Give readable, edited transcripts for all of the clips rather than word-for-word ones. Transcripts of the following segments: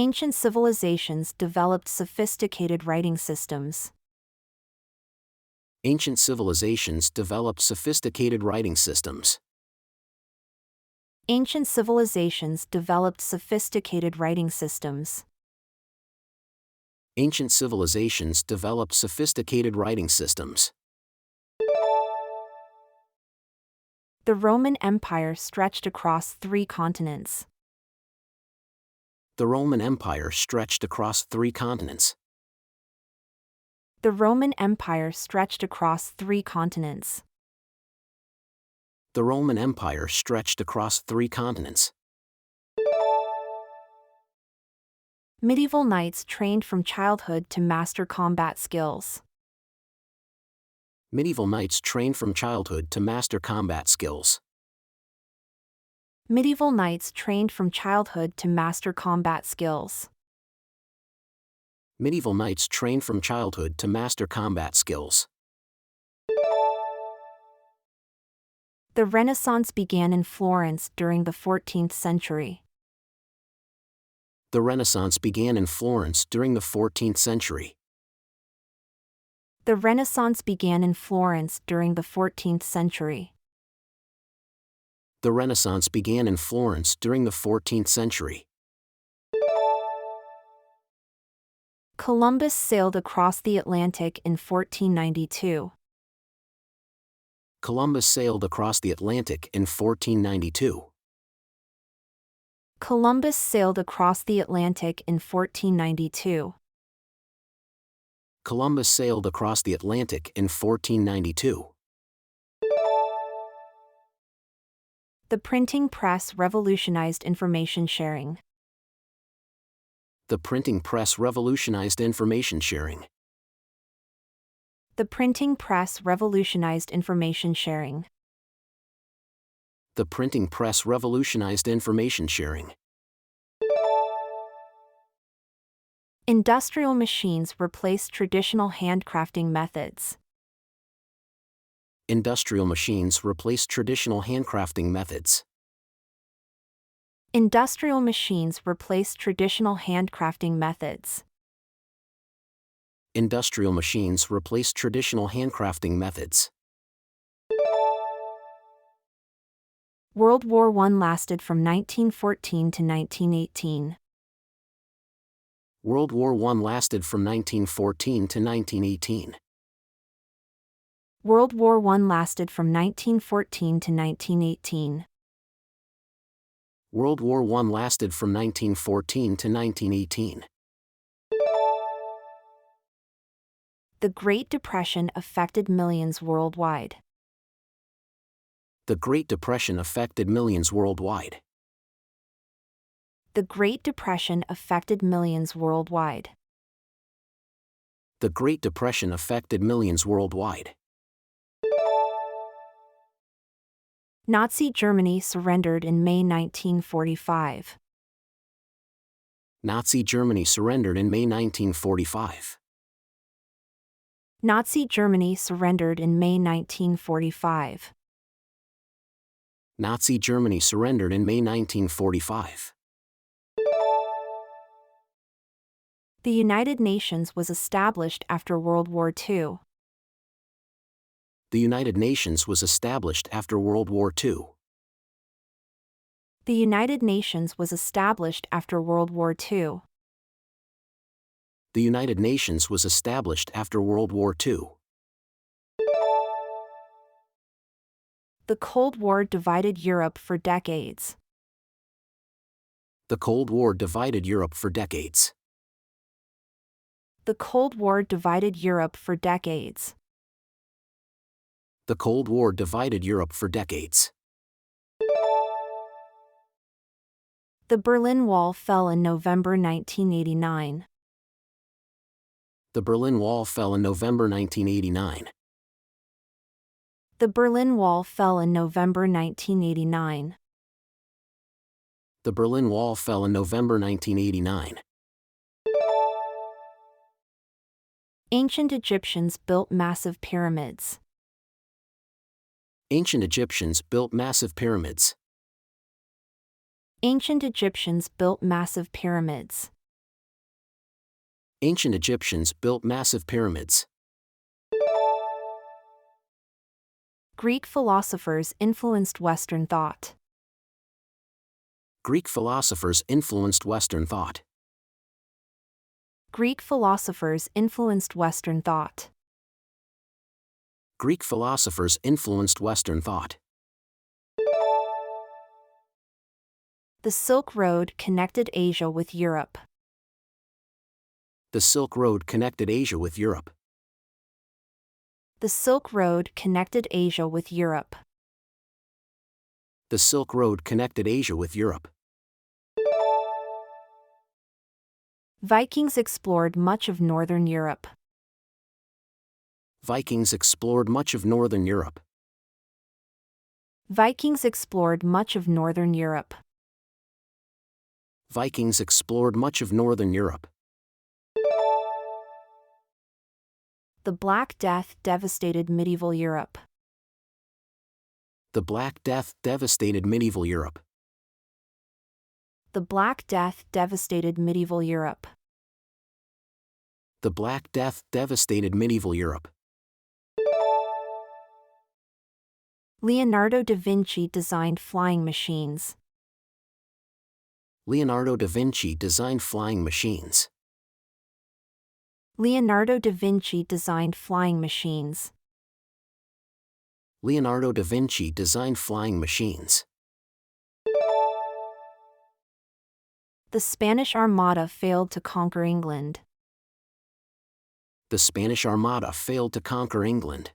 Ancient civilizations developed sophisticated writing systems. Ancient civilizations developed sophisticated writing systems. Ancient civilizations developed sophisticated writing systems. Ancient civilizations developed sophisticated writing systems. The Roman Empire stretched across 3 continents. The Roman Empire stretched across 3 continents. The Roman Empire stretched across 3 continents. The Roman Empire stretched across 3 continents. Medieval knights trained from childhood to master combat skills. Medieval knights trained from childhood to master combat skills. Medieval knights trained from childhood to master combat skills. Medieval knights trained from childhood to master combat skills. The Renaissance began in Florence during the 14th century. The Renaissance began in Florence during the 14th century. The Renaissance began in Florence during the 14th century. The Renaissance began in Florence during the 14th century. Columbus sailed across the Atlantic in 1492. Columbus sailed across the Atlantic in 1492. Columbus sailed across the Atlantic in 1492. Columbus sailed across the Atlantic in 1492. The printing press revolutionized information sharing. The printing press revolutionized information sharing. The printing press revolutionized information sharing. The printing press revolutionized information sharing. Industrial machines replaced traditional handcrafting methods. Industrial machines replaced traditional handcrafting methods. Industrial machines replaced traditional handcrafting methods. Industrial machines replaced traditional handcrafting methods. World War I lasted from 1914 to 1918. World War I lasted from 1914 to 1918. World War I lasted from 1914 to 1918. World War I lasted from 1914 to 1918. The Great Depression affected millions worldwide. The Great Depression affected millions worldwide. The Great Depression affected millions worldwide. The Great Depression affected millions worldwide. Nazi Germany surrendered in May 1945. Nazi Germany surrendered in May 1945. Nazi Germany surrendered in May 1945. Nazi Germany surrendered in May 1945. The United Nations was established after World War II. The United Nations was established after World War II. The United Nations was established after World War II. The United Nations was established after World War II. The Cold War divided Europe for decades. The Cold War divided Europe for decades. The Cold War divided Europe for decades. The Cold War divided Europe for decades. The Berlin Wall fell in November 1989. The Berlin Wall fell in November 1989. The Berlin Wall fell in November 1989. The Berlin Wall fell in November 1989. Ancient Egyptians built massive pyramids. Ancient Egyptians built massive pyramids. Ancient Egyptians built massive pyramids. Ancient Egyptians built massive pyramids. Greek philosophers influenced Western thought. Greek philosophers influenced Western thought. Greek philosophers influenced Western thought. Greek philosophers influenced Western thought. The Silk Road connected Asia with Europe. The Silk Road connected Asia with Europe. The Silk Road connected Asia with Europe. The Silk Road connected Asia with Europe. Vikings explored much of northern Europe. Vikings explored much of northern Europe. Vikings explored much of northern Europe. Vikings explored much of northern Europe. The Black Death devastated medieval Europe. The Black Death devastated medieval Europe. The Black Death devastated medieval Europe. The Black Death devastated medieval Europe. Leonardo da Vinci designed flying machines. Leonardo da Vinci designed flying machines. Leonardo da Vinci designed flying machines. Leonardo da Vinci designed flying machines. The Spanish Armada failed to conquer England. The Spanish Armada failed to conquer England.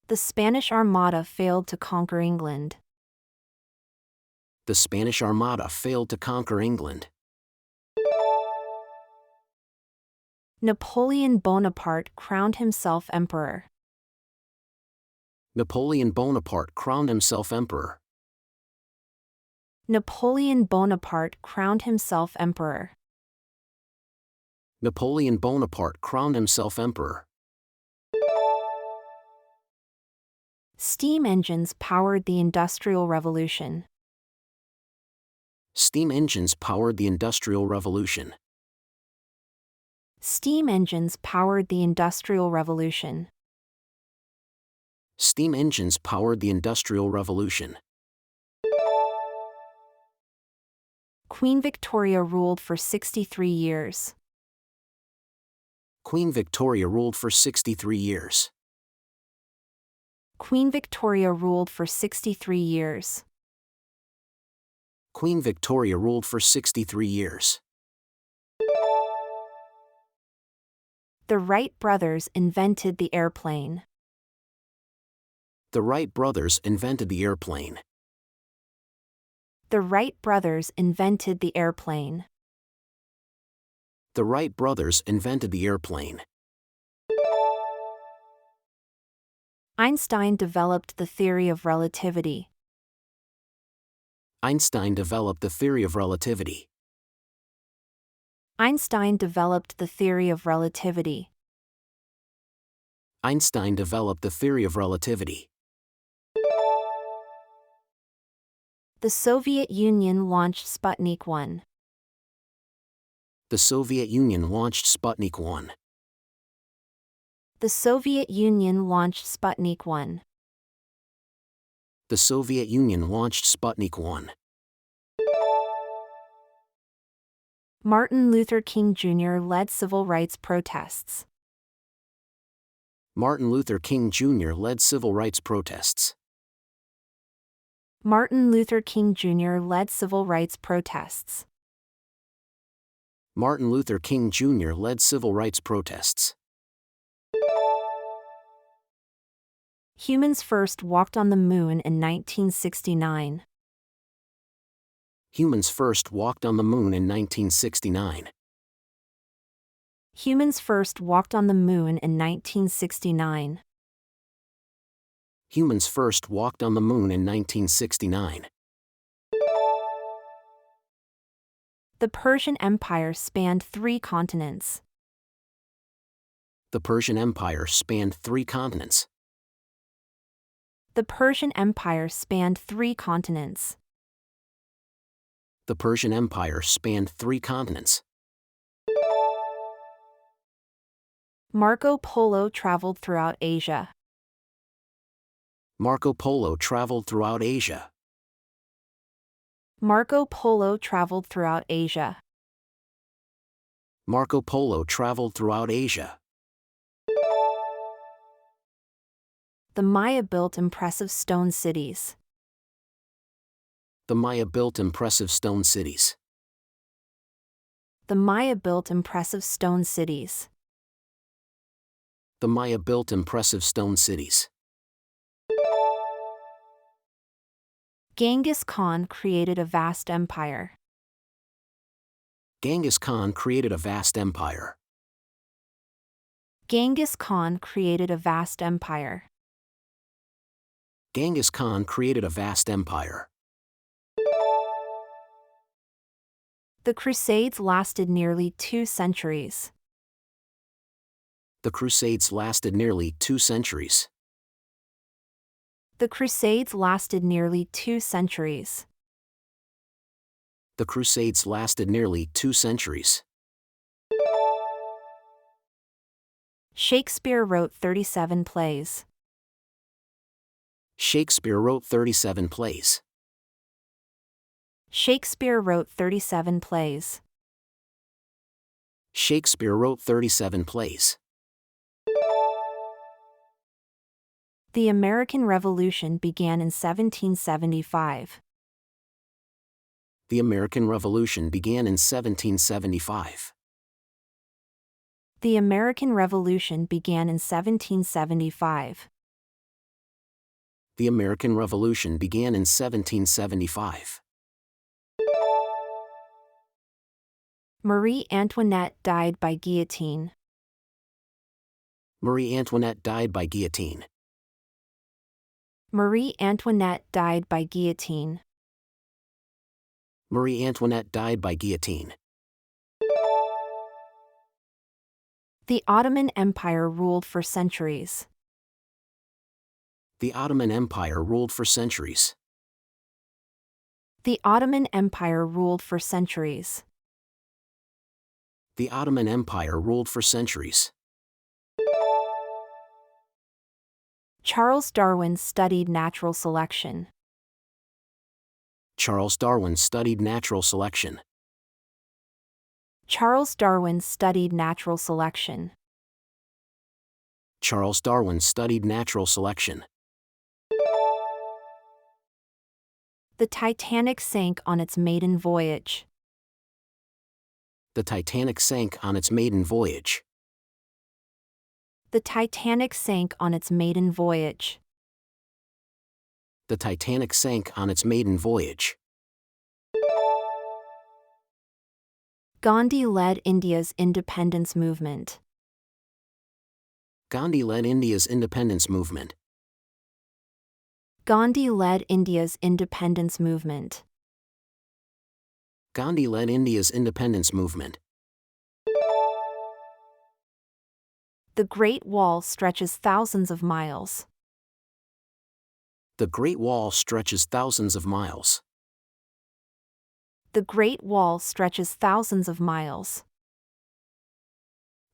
The Spanish Armada failed to conquer England. The Spanish Armada failed to conquer England. Napoleon Bonaparte crowned himself emperor. Napoleon Bonaparte crowned himself emperor. Napoleon Bonaparte crowned himself emperor. Napoleon Bonaparte crowned himself emperor. Steam engines powered the Industrial Revolution. Steam engines powered the Industrial Revolution. Steam engines powered the Industrial Revolution. Steam engines powered the Industrial Revolution. Queen Victoria ruled for 63 years. Queen Victoria ruled for 63 years. Queen Victoria ruled for 63 years. Queen Victoria ruled for 63 years. The Wright brothers invented the airplane. The Wright brothers invented the airplane. The Wright brothers invented the airplane. The Wright brothers invented the airplane. Einstein developed the theory of relativity. Einstein developed the theory of relativity. Einstein developed the theory of relativity. Einstein developed the theory of relativity. The Soviet Union launched Sputnik 1. The Soviet Union launched Sputnik 1. The Soviet Union launched Sputnik 1. The Soviet Union launched Sputnik 1. Martin Luther King Jr. led civil rights protests. Martin Luther King Jr. led civil rights protests. Martin Luther King Jr. led civil rights protests. Martin Luther King Jr. led civil rights protests. Humans first walked on the moon in 1969. Humans first walked on the moon in 1969. Humans first walked on the moon in 1969. Humans first walked on the moon in 1969. The Persian Empire spanned 3 continents. The Persian Empire spanned 3 continents. The Persian Empire spanned 3 continents. The Persian Empire spanned 3 continents. Marco Polo traveled throughout Asia. Marco Polo traveled throughout Asia. Marco Polo traveled throughout Asia. Marco Polo traveled throughout Asia. The Maya built impressive stone cities. The Maya built impressive stone cities. The Maya built impressive stone cities. The Maya built impressive stone cities. Genghis Khan created a vast empire. Genghis Khan created a vast empire. Genghis Khan created a vast empire. Genghis Khan created a vast empire. The Crusades lasted nearly 2 centuries. The Crusades lasted nearly 2 centuries. The Crusades lasted nearly 2 centuries. The Crusades lasted nearly 2 centuries. Shakespeare wrote 37 plays. Shakespeare wrote 37 plays. Shakespeare wrote 37 plays. Shakespeare wrote 37 plays. The American Revolution began in 1775. The American Revolution began in 1775. The American Revolution began in 1775. The American Revolution began in 1775. Marie Antoinette died by guillotine. Marie Antoinette died by guillotine. Marie Antoinette died by guillotine. Marie Antoinette died by guillotine. The Ottoman Empire ruled for centuries. The Ottoman Empire ruled for centuries. The Ottoman Empire ruled for centuries. The Ottoman Empire ruled for centuries. Charles Darwin studied natural selection. Charles Darwin studied natural selection. Charles Darwin studied natural selection. Charles Darwin studied natural selection. The Titanic sank on its maiden voyage. The Titanic sank on its maiden voyage. The Titanic sank on its maiden voyage. The Titanic sank on its maiden voyage. Gandhi led India's independence movement. Gandhi led India's independence movement. Gandhi led India's independence movement. Gandhi led India's independence movement. The Great Wall stretches thousands of miles. The Great Wall stretches thousands of miles. The Great Wall stretches thousands of miles.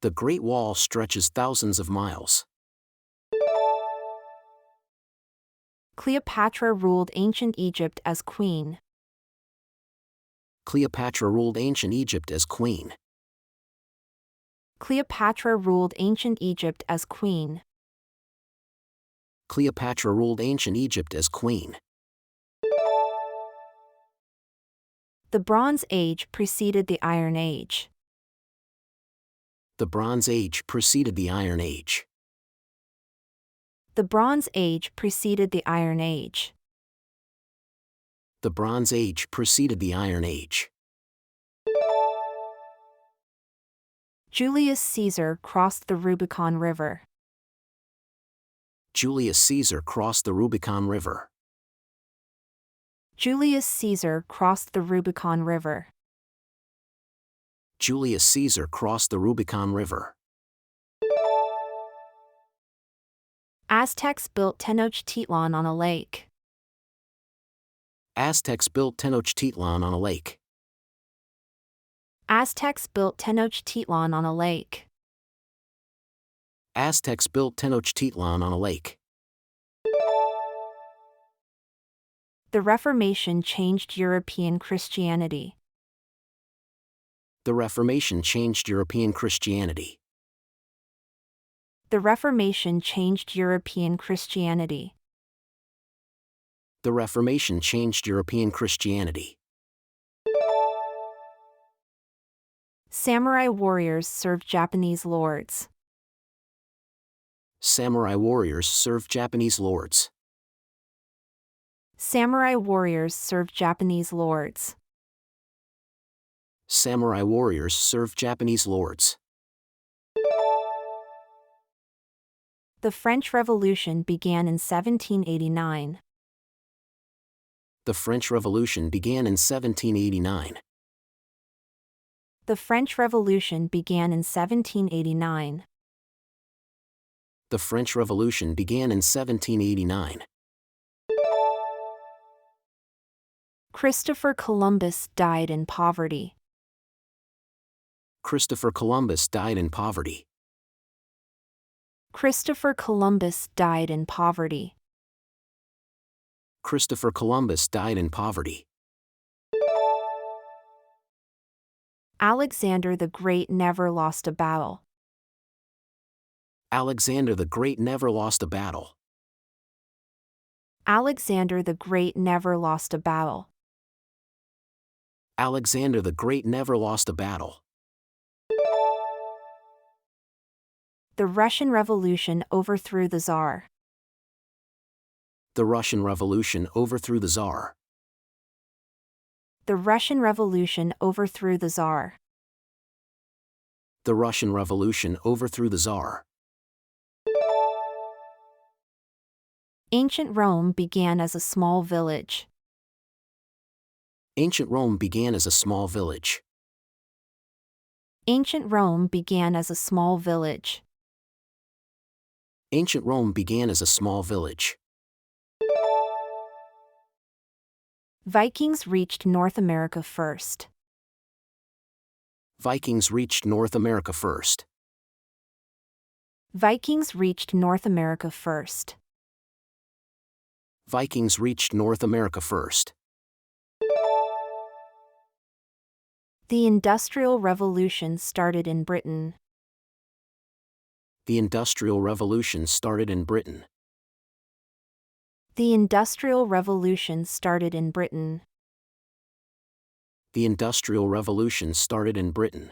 The Great Wall stretches thousands of miles. Cleopatra ruled ancient Egypt as queen. Cleopatra ruled ancient Egypt as queen. Cleopatra ruled ancient Egypt as queen. Cleopatra ruled ancient Egypt as queen. The Bronze Age preceded the Iron Age. The Bronze Age preceded the Iron Age. The Bronze Age preceded the Iron Age. The Bronze Age preceded the Iron Age. Julius Caesar crossed the Rubicon River. Julius Caesar crossed the Rubicon River. Julius Caesar crossed the Rubicon River. Julius Caesar crossed the Rubicon River. Aztecs built Tenochtitlan on a lake. Aztecs built Tenochtitlan on a lake. Aztecs built Tenochtitlan on a lake. Aztecs built Tenochtitlan on a lake. The Reformation changed European Christianity. The Reformation changed European Christianity. The Reformation changed European Christianity. The Reformation changed European Christianity. Samurai warriors served Japanese lords. Samurai warriors served Japanese lords. Samurai warriors served Japanese lords. Samurai warriors served Japanese lords. The French Revolution began in 1789. The French Revolution began in 1789. The French Revolution began in 1789. The French Revolution began in 1789. Christopher Columbus died in poverty. Christopher Columbus died in poverty. Christopher Columbus died in poverty. Christopher Columbus died in poverty. Alexander the Great never lost a battle. Alexander the Great never lost a battle. Alexander the Great never lost a battle. Alexander the Great never lost a battle. The Russian Revolution overthrew the Tsar. The Russian Revolution overthrew the Tsar. The Russian Revolution overthrew the Tsar. The Russian Revolution overthrew the Tsar. Ancient Rome began as a small village. Ancient Rome began as a small village. Ancient Rome began as a small village. Ancient Rome began as a small village. Vikings reached North America first. Vikings reached North America first. Vikings reached North America first. Vikings reached North America first. The Industrial Revolution started in Britain. The Industrial Revolution started in Britain. The Industrial Revolution started in Britain. The Industrial Revolution started in Britain.